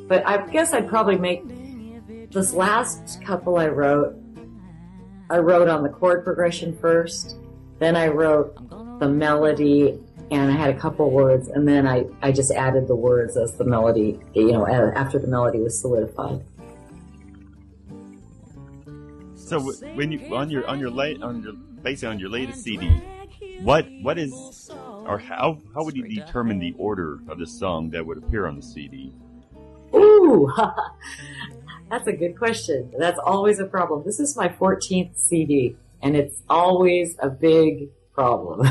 But I guess I'd probably make this last couple I wrote on the chord progression first, then I wrote the melody, and I had a couple words, and then I just added the words as the melody, after the melody was solidified. So when you basically on your latest CD, what is, or how would you determine the order of the song that would appear on the CD? Ooh, that's a good question. That's always a problem. This is my 14th CD, and it's always a big problem.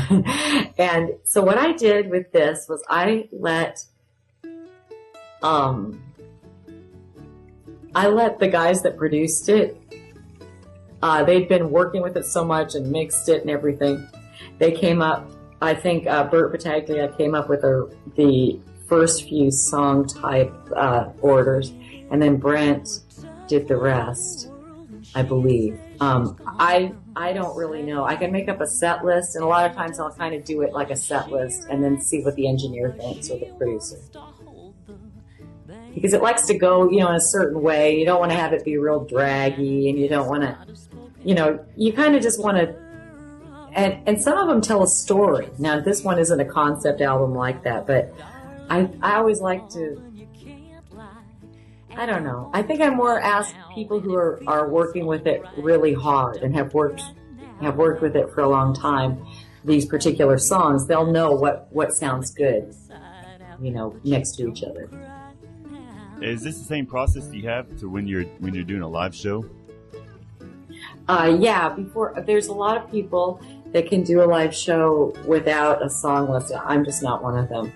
And so what I did with this was I let the guys that produced it, they'd been working with it so much and mixed it and everything. They came up, I think Bert Battaglia came up with the first few song type orders, and then Brent did the rest, I believe. I don't really know. I can make up a set list, and a lot of times I'll kind of do it like a set list and then see what the engineer thinks or the producer. Because it likes to go, in a certain way. You don't want to have it be real draggy, and you don't want to, you kind of just want to, and some of them tell a story. Now, this one isn't a concept album like that, but I always like to, I don't know. I think I more ask people who are working with it really hard and have worked with it for a long time, these particular songs. They'll know what sounds good, next to each other. Is this the same process you have to when you're doing a live show? Yeah. There's a lot of people that can do a live show without a song list. I'm just not one of them.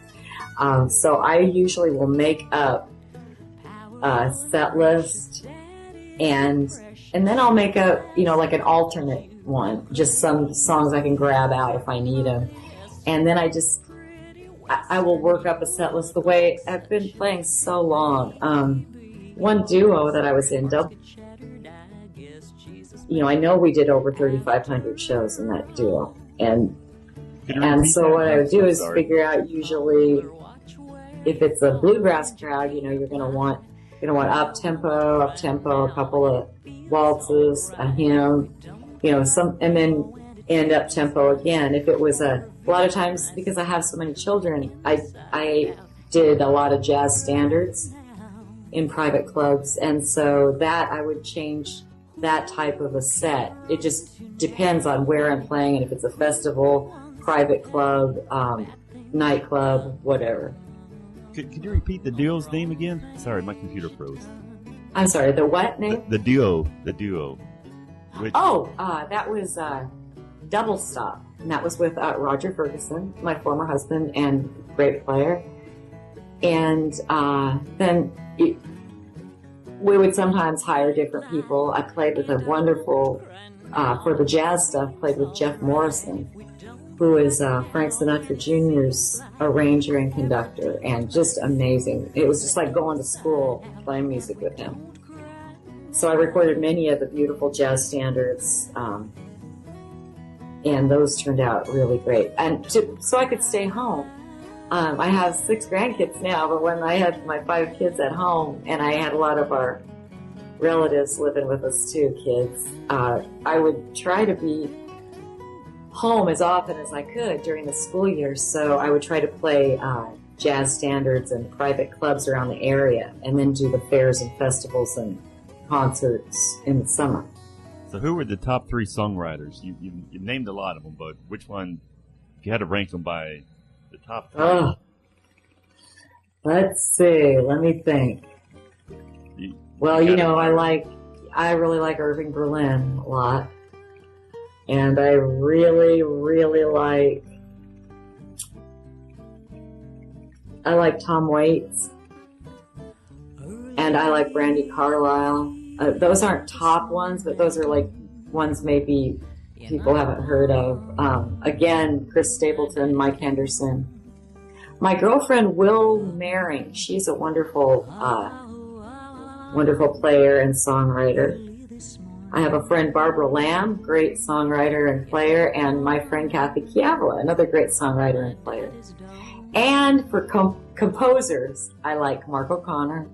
So I usually will make up a set list, and then I'll make up, like an alternate one, just some songs I can grab out if I need them, and then I will work up a set list the way I've been playing so long. One duo that I was in, I know we did over 3,500 shows in that duo, and so what I would do is figure out usually if it's a bluegrass crowd, you're going to want up tempo, a couple of waltzes, a hymn, and then end up tempo again. If it was a lot of times, because I have so many children, I did a lot of jazz standards in private clubs, and so that I would change that type of a set. It just depends on where I'm playing, and if it's a festival, private club, nightclub, whatever. Could you repeat the duo's name again? Sorry, my computer froze. I'm sorry, the what name? The duo. Which... That was Double Stop, and that was with Roger Ferguson, my former husband and great player. And then we would sometimes hire different people. I played with a wonderful, for the jazz stuff, played with Jeff Morrison, who is Frank Sinatra Jr.'s arranger and conductor, and just amazing. It was just like going to school playing music with him. So I recorded many of the beautiful jazz standards, and those turned out really great. And so I could stay home. I have 6 grandkids now, but when I had my 5 kids at home, and I had a lot of our relatives living with us too, kids, I would try to be home as often as I could during the school year, so I would try to play jazz standards and private clubs around the area, and then do the fairs and festivals and concerts in the summer. So who were the top 3 songwriters? You named a lot of them, but which one, if you had to rank them by the top 3? Let's see, let me think. I really like Irving Berlin a lot. And I really, really like Tom Waits, and I like Brandi Carlile. Those aren't top ones, but those are like ones maybe people haven't heard of. Again, Chris Stapleton, Mike Henderson. My girlfriend Will Maring, she's a wonderful player and songwriter. I have a friend, Barbara Lamb, great songwriter and player, and my friend Kathy Chiavola, another great songwriter and player. And for composers, I like Mark O'Connor,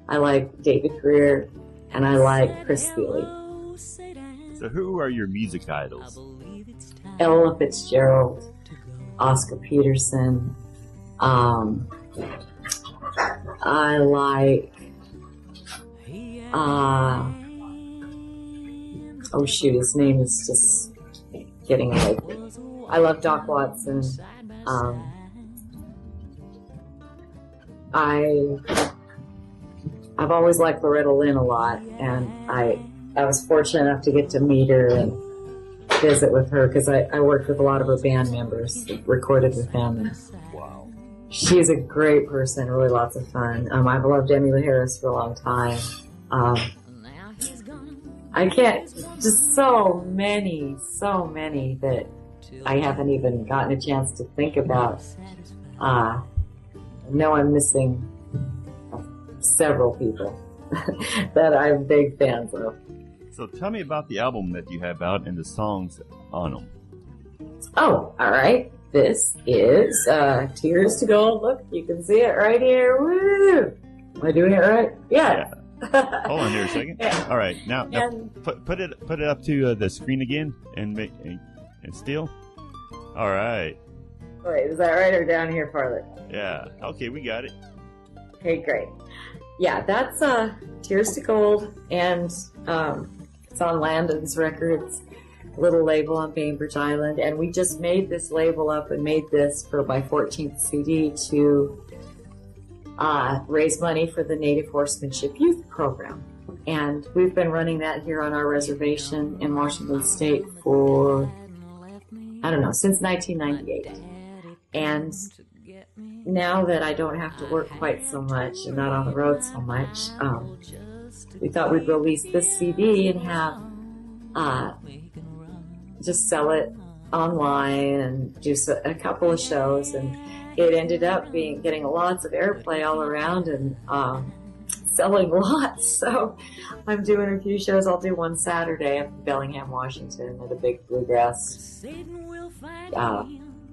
I like David Greer, and I like Chris Thile. So who are your music idols? Ella Fitzgerald, Oscar Peterson. I like, oh shoot, his name is just getting away. I love Doc Watson. I've always liked Loretta Lynn a lot, and I was fortunate enough to get to meet her and visit with her because I worked with a lot of her band members, recorded with them. Wow. She's a great person, really lots of fun. I've loved Emmylou Harris for a long time. I can't, just so many that I haven't even gotten a chance to think about. I know I'm missing several people that I'm big fans of. So tell me about the album that you have out and the songs on them. Oh, all right. This is Tears to Gold. Look, you can see it right here. Woo! Am I doing it right? Yeah. Hold on here a second. Yeah. All right, now put it up to the screen again and still. All right. Wait, is that right or down here farther? Yeah. Okay, we got it. Okay, great. Yeah, that's Tears to Gold, and it's on Landon's Records, a little label on Bainbridge Island, and we just made this label up and made this for my 14th CD to raise money for the Native Horsemanship Youth Program. And we've been running that here on our reservation in Washington State for, I don't know, since 1998. And now that I don't have to work quite so much and not on the road so much, we thought we'd release this CD and have just sell it online and do a couple of shows, and it ended up getting lots of airplay all around and selling lots. So I'm doing a few shows. I'll do one Saturday up in Bellingham, Washington at a big bluegrass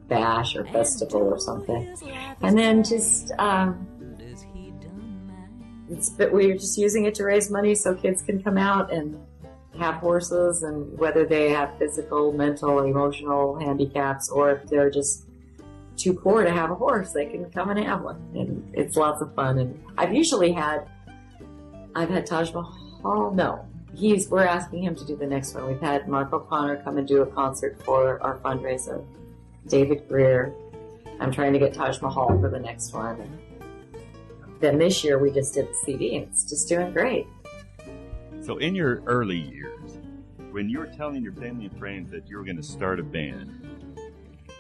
bash or festival or something. And then just we're just using it to raise money so kids can come out and have horses, and whether they have physical, mental, emotional handicaps, or if they're just too poor to have a horse, they can come and have one. And it's lots of fun. And I've had Taj Mahal. No, we're asking him to do the next one. We've had Mark O'Connor come and do a concert for our fundraiser. David Greer. I'm trying to get Taj Mahal for the next one. And then this year we just did the CD, and it's just doing great. So in your early years, when you were telling your family and friends that you were going to start a band,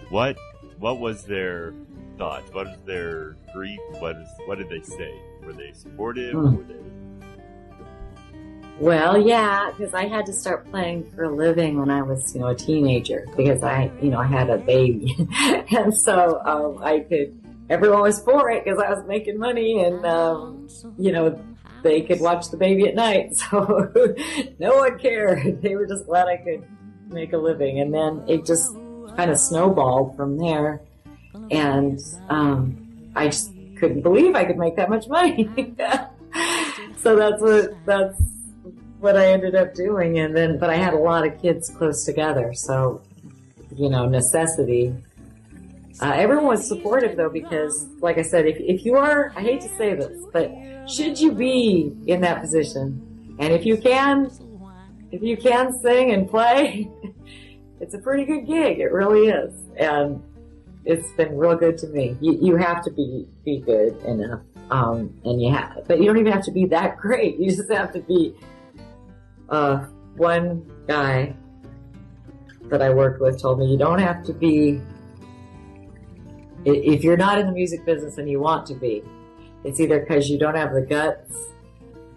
what was their thoughts? What was their grief? What did they say? Were they supportive? Were they... Well, yeah, because I had to start playing for a living when I was, a teenager, because I had a baby, and so everyone was for it because I was making money, and they could watch the baby at night, so no one cared. They were just glad I could make a living. And then it just kind of snowballed from there, and I just couldn't believe I could make that much money. So that's what I ended up doing. And then, but I had a lot of kids close together, so necessity. Everyone was supportive though, because like I said, if you are, I hate to say this, but should you be in that position, and if you can sing and play, it's a pretty good gig. It really is. And it's been real good to me. You have to be good enough. But you don't even have to be that great. You just have to be, one guy that I worked with told me you don't have to be, if you're not in the music business and you want to be, it's either because you don't have the guts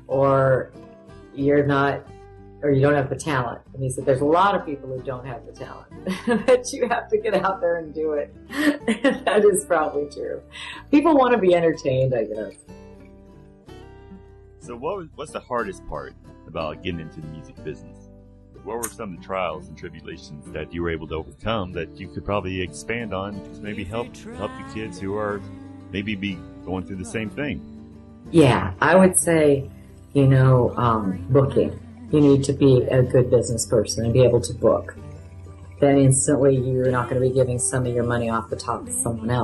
or you don't have the talent. And he said there's a lot of people who don't have the talent, but you have to get out there and do it. And that is probably true. People want to be entertained, I guess. So what's the hardest part about getting into the music business? What were some of the trials and tribulations that you were able to overcome that you could probably expand on to maybe help the kids who are maybe be going through the same thing? Yeah, I would say, booking. You need to be a good business person and be able to book. Then instantly you're not going to be giving some of your money off the top to someone else.